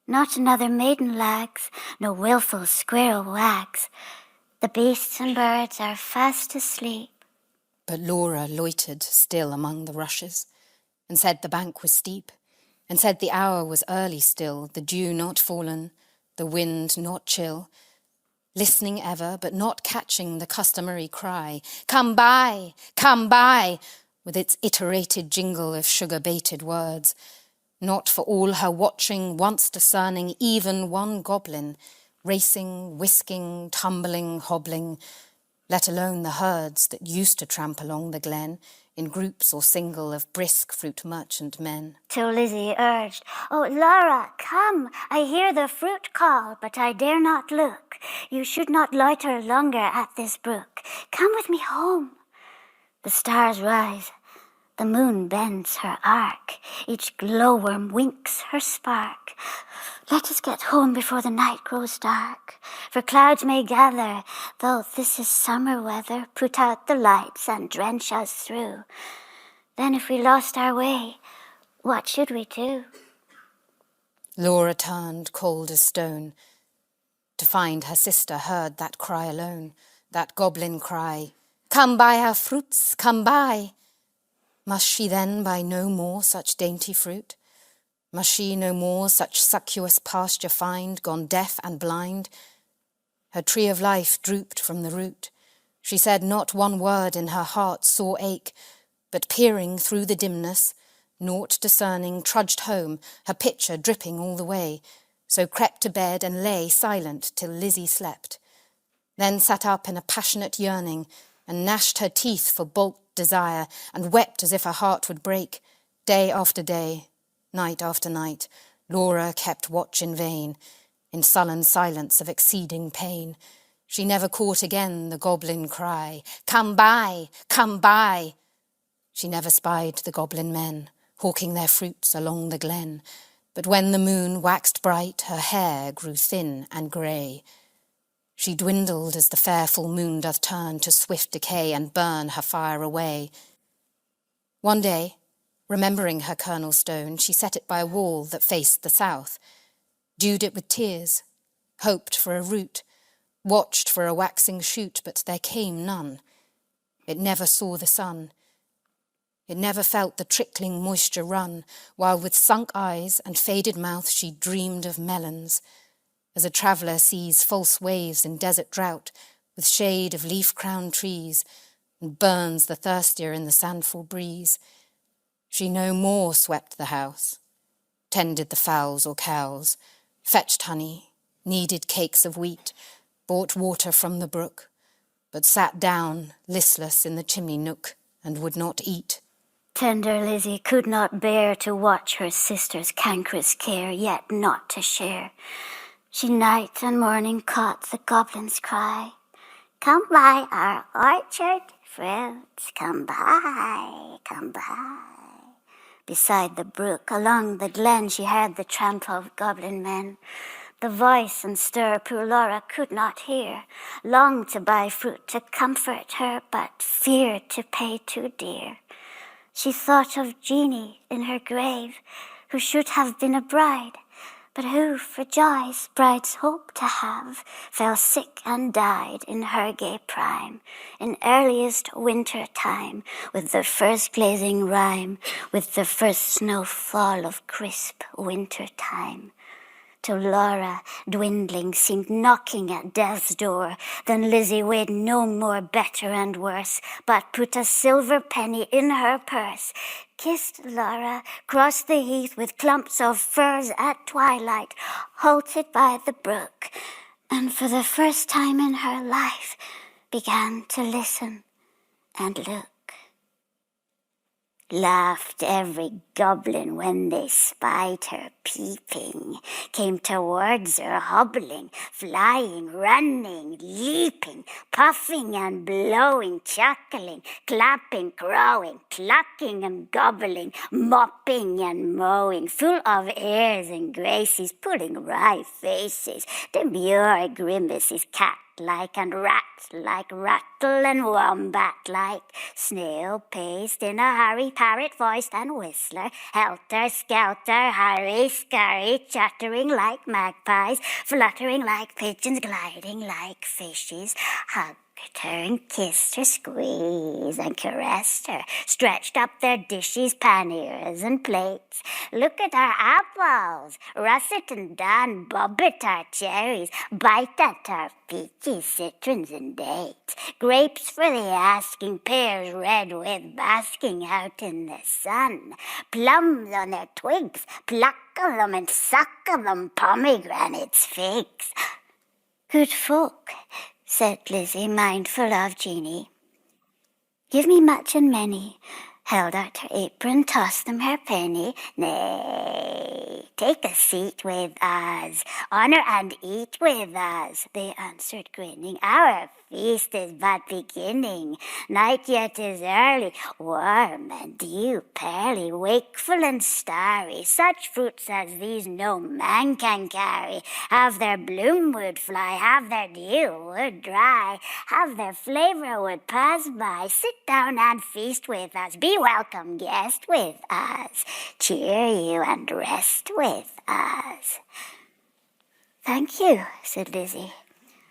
not another maiden lags, no wilful squirrel wags. The beasts and birds are fast asleep." But Laura loitered still among the rushes, and said the bank was steep, and said the hour was early still, the dew not fallen, the wind not chill, listening ever, but not catching the customary cry, "Come buy, with its iterated jingle of sugar-baited words, not for all her watching, once discerning even one goblin, racing, whisking, tumbling, hobbling, let alone the herds that used to tramp along the glen, in groups or single of brisk fruit merchant men. Till Lizzie urged, "Oh, Laura, come, I hear the fruit call, but I dare not look. You should not loiter longer at this brook. Come with me home." The stars rise, the moon bends her arc, each glowworm winks her spark. Let us get home before the night grows dark, for clouds may gather, though this is summer weather, put out the lights and drench us through. Then if we lost our way, what should we do? Laura turned cold as stone, to find her sister heard that cry alone, that goblin cry, "Come buy our fruits, come buy." Must she then buy no more such dainty fruit? Must she no more such succulous pasture find, gone deaf and blind? Her tree of life drooped from the root. She said not one word in her heart's sore ache, but peering through the dimness, naught discerning, trudged home, her pitcher dripping all the way, so crept to bed and lay silent till Lizzie slept. then sat up in a passionate yearning and gnashed her teeth for balked desire and wept as if her heart would break. Day after day, night after night, Laura kept watch in vain, in sullen silence of exceeding pain. She never caught again the goblin cry, "Come buy, come buy!" She never spied the goblin men, hawking their fruits along the glen. But when the moon waxed bright, her hair grew thin and grey. She dwindled as the fair full moon doth turn to swift decay and burn her fire away. One day, remembering her kernel stone, she set it by a wall that faced the south, dewed it with tears, hoped for a root, watched for a waxing shoot, but there came none. It never saw the sun. It never felt the trickling moisture run, while with sunk eyes and faded mouth she dreamed of melons, as a traveller sees false waves in desert drought, with shade of leaf-crowned trees, and burns the thirstier in the sandful breeze. She no more swept the house, tended the fowls or cows, fetched honey, kneaded cakes of wheat, bought water from the brook, but sat down, listless in the chimney nook, and would not eat. Tender Lizzie could not bear to watch her sister's cankerous care, yet not to share. She night and morning caught the goblin's cry, "Come buy our orchard fruits, come buy, come buy." Beside the brook, along the glen, she heard the tramp of goblin men. The voice and stir poor Laura could not hear, longed to buy fruit to comfort her, but feared to pay too dear. She thought of Genie in her grave, who should have been a bride, but who, for joys brides hope to have, fell sick and died in her gay prime, in earliest winter time, with the first glazing rime, with the first snowfall of crisp winter time. Till Laura, dwindling, seemed knocking at death's door. Then Lizzie weighed no more better and worse, but put a silver penny in her purse, kissed Laura, crossed the heath with clumps of furze at twilight, halted by the brook, and for the first time in her life began to listen and look. Laughed every goblin when they spied her peeping, came towards her hobbling, flying, running, leaping, puffing and blowing, chuckling, clapping, crowing, clucking and gobbling, mopping and mowing, full of airs and graces, pulling wry faces, demure grimaces, cat-like and rat-like, rattle and wombat-like, snail-paced in a hurry, parrot-voiced and whistler, helter-skelter, hurry-scurry, chattering like magpies, fluttering like pigeons, gliding like fishes, hugged her and kissed her, squeezed and caressed her, stretched up their dishes, panniers and plates. Look at our apples, russet and dun, bob at our cherries, bite at our peaches, citrons and dates, grapes for the asking, pears red with basking out in the sun, plums on their twigs, pluck of them and suck of them, pomegranates, figs. Good folk, said Lizzie, mindful of Genie. Give me much and many, held out her apron, tossed them her penny. Nay, take a seat with us, honour and eat with us, they answered grinning. Our feast is but beginning, night yet is early, warm and dew pearly, wakeful and starry. Such fruits as these no man can carry, have their bloom would fly, have their dew would dry, have their flavour would pass by. Sit down and feast with us, be welcome guest with us, cheer you and rest with us. Thank you, said Lizzie,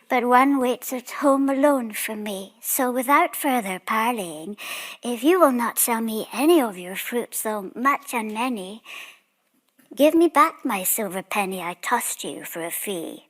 but one waits at home alone for me, so without further parleying, if you will not sell me any of your fruits, though much and many, give me back my silver penny I tossed you for a fee.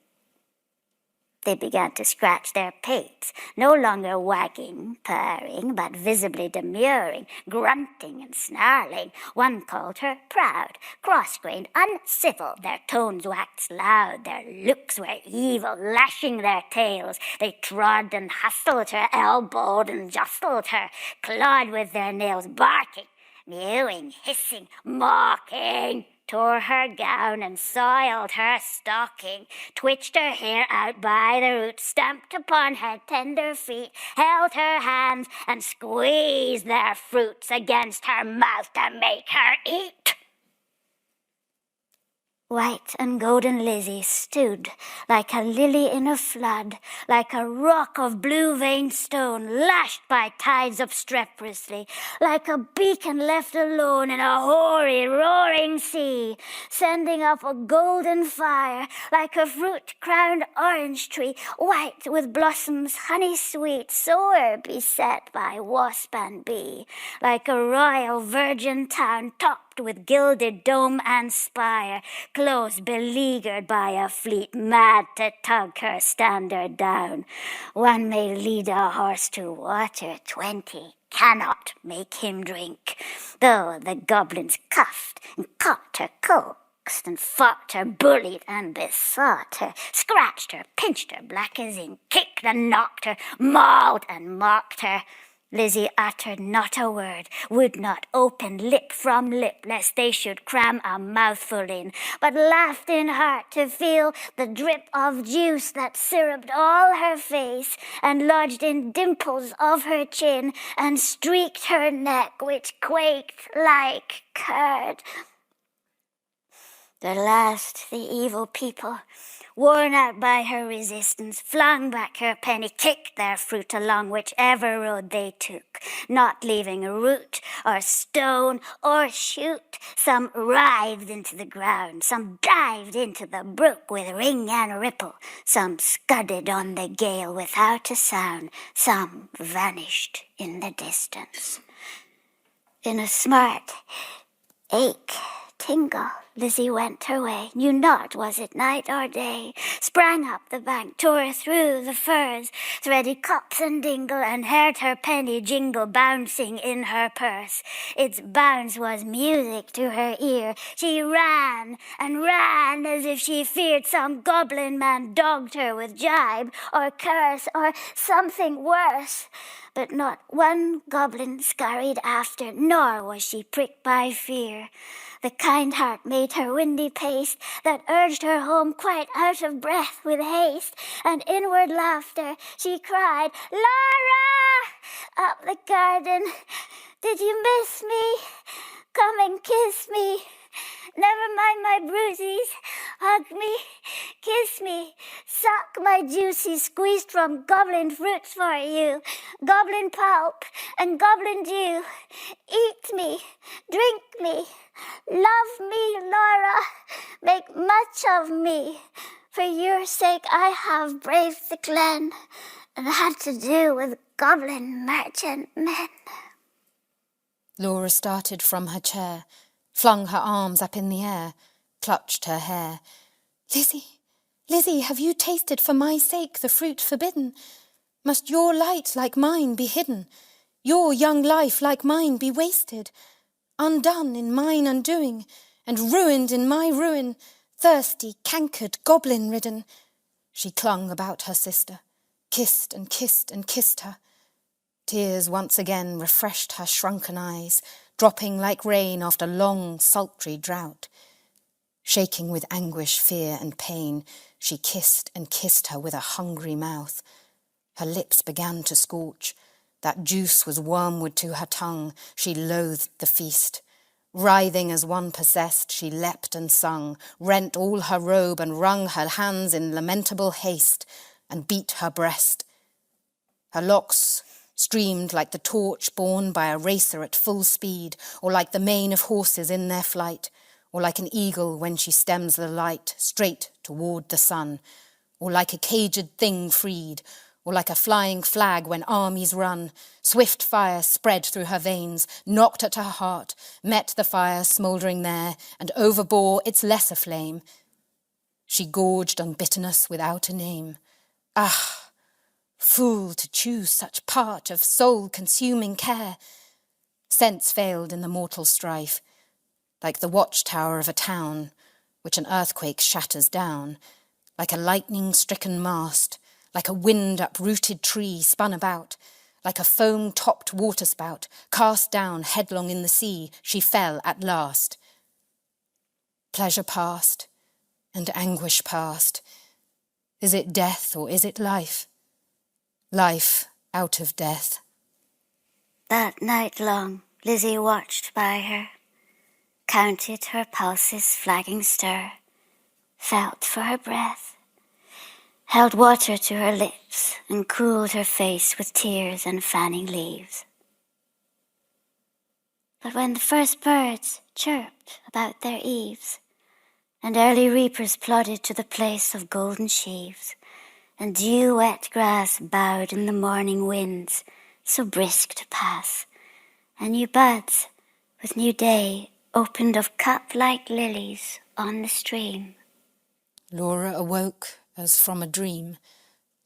They began to scratch their pates, no longer wagging, purring, but visibly demurring, grunting and snarling. One called her proud, cross-grained, uncivil. Their tones waxed loud, their looks were evil, lashing their tails. They trod and hustled her, elbowed and jostled her, clawed with their nails, barking, mewing, hissing, mocking, tore her gown and soiled her stocking, twitched her hair out by the roots, stamped upon her tender feet, held her hands and squeezed their fruits against her mouth to make her eat. White and golden Lizzie stood like a lily in a flood, like a rock of blue-veined stone lashed by tides obstreperously, like a beacon left alone in a hoary, roaring sea, sending up a golden fire, like a fruit-crowned orange tree, white with blossoms honey-sweet, sore beset by wasp and bee, like a royal virgin town topped with gilded dome and spire, close beleaguered by a fleet mad to tug her standard down. One may lead a horse to water, 20 cannot make him drink, though the goblins cuffed and caught her, coaxed and fought her, bullied and besought her, scratched her, pinched her black as ink, kicked and knocked her, mauled and mocked her. Lizzie uttered not a word, would not open lip from lip, lest they should cram a mouthful in, but laughed in heart to feel the drip of juice that syruped all her face, and lodged in dimples of her chin, and streaked her neck, which quaked like curd. The last, the evil people, worn out by her resistance, flung back her penny, kicked their fruit along whichever road they took, not leaving a root or stone or shoot. Some writhed into the ground, some dived into the brook with ring and ripple, some scudded on the gale without a sound, some vanished in the distance. In a smart ache, tingle, Lizzie went her way, knew not was it night or day, sprang up the bank, tore through the furze, threaded copse and dingle, and heard her penny jingle bouncing in her purse. Its bounce was music to her ear. She ran and ran as if she feared some goblin man dogged her with jibe or curse or something worse. But not one goblin scurried after, nor was she pricked by fear. The kind heart made her windy pace, that urged her home quite out of breath with haste, and inward laughter. She cried, "Laura!" up the garden. "Did you miss me? Come and kiss me. Never mind my bruises. Hug me, kiss me, suck my juices squeezed from goblin fruits for you, goblin pulp and goblin dew. Eat me, drink me, love me, Laura, make much of me. For your sake I have braved the glen and had to do with goblin merchant men." Laura started from her chair, flung her arms up in the air, clutched her hair. "Lizzie, Lizzie, have you tasted for my sake the fruit forbidden? Must your light like mine be hidden? Your young life like mine be wasted? Undone in mine undoing, and ruined in my ruin, thirsty, cankered, goblin-ridden?" She clung about her sister, kissed and kissed and kissed her. Tears once again refreshed her shrunken eyes, dropping like rain after long, sultry drought. Shaking with anguish, fear and pain, she kissed and kissed her with a hungry mouth. Her lips began to scorch. That juice was wormwood to her tongue. She loathed the feast. Writhing as one possessed, she leapt and sung, rent all her robe and wrung her hands in lamentable haste, and beat her breast. Her locks streamed like the torch borne by a racer at full speed, or like the mane of horses in their flight, or like an eagle when she stems the light straight toward the sun, or like a caged thing freed, or like a flying flag when armies run. Swift fire spread through her veins, knocked at her heart, met the fire smouldering there, and overbore its lesser flame. She gorged on bitterness without a name, Ah, fool to choose such part of soul-consuming care. Sense failed in the mortal strife, like the watchtower of a town, which an earthquake shatters down, like a lightning-stricken mast, like a wind-uprooted tree spun about, like a foam-topped waterspout, cast down headlong in the sea, she fell at last. Pleasure past, and anguish past. Is it death or is it life? Life out of death. That night long, Lizzie watched by her, counted her pulses' flagging stir, felt for her breath, held water to her lips and cooled her face with tears and fanning leaves. But when the first birds chirped about their eaves, and early reapers plodded to the place of golden sheaves, and dew-wet grass bowed in the morning winds, so brisk to pass, and new buds with new day opened of cup-like lilies on the stream. Laura awoke as from a dream,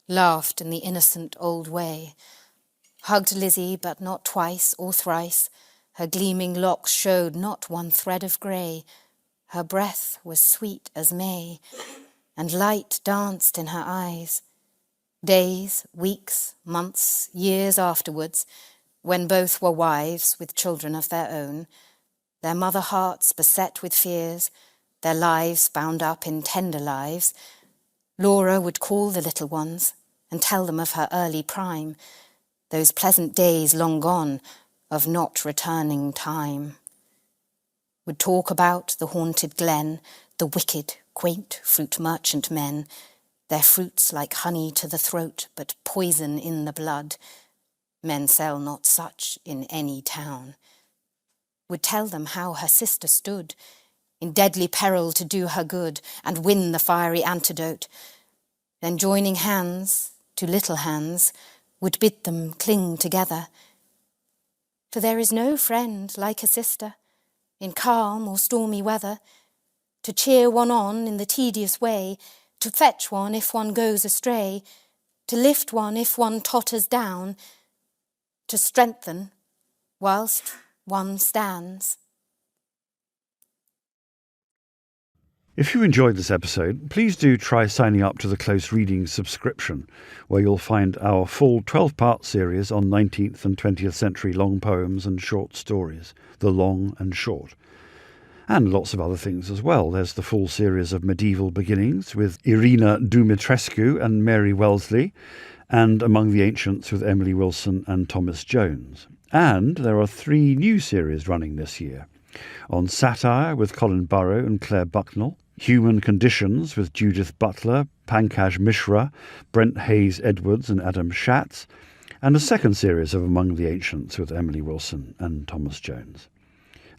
laughed in the innocent old way, hugged Lizzie but not twice or thrice, her gleaming locks showed not one thread of grey, her breath was sweet as May, and light danced in her eyes. Days, weeks, months, years afterwards, when both were wives with children of their own, their mother hearts beset with fears, their lives bound up in tender lives, Laura would call the little ones and tell them of her early prime, those pleasant days long gone, of not returning time. Would talk about the haunted glen, the wicked, quaint fruit merchant men, their fruits like honey to the throat, but poison in the blood. Men sell not such in any town. Would tell them how her sister stood, in deadly peril to do her good, and win the fiery antidote. Then joining hands to little hands, would bid them cling together. For there is no friend like a sister, in calm or stormy weather, to cheer one on in the tedious way, to fetch one if one goes astray, to lift one if one totters down, to strengthen whilst one stands. If you enjoyed this episode, please do try signing up to the Close Reading subscription, where you'll find our full 12-part series on 19th and 20th century long poems and short stories, The Long and Short. And lots of other things as well. There's the full series of medieval beginnings with Irina Dumitrescu and Mary Wellesley, and Among the Ancients with Emily Wilson and Thomas Jones. And there are 3 new series running this year. On Satire with Colin Burrow and Claire Bucknell, Human Conditions with Judith Butler, Pankaj Mishra, Brent Hayes Edwards and Adam Schatz, and a second series of Among the Ancients with Emily Wilson and Thomas Jones.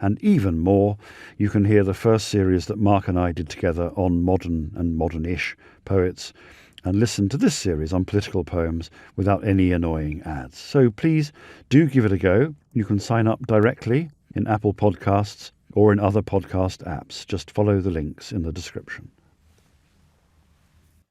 And even more, you can hear the first series that Mark and I did together on modern and modern-ish poets, and listen to this series on political poems without any annoying ads. So please do give it a go. You can sign up directly in Apple Podcasts or in other podcast apps. Just follow the links in the description.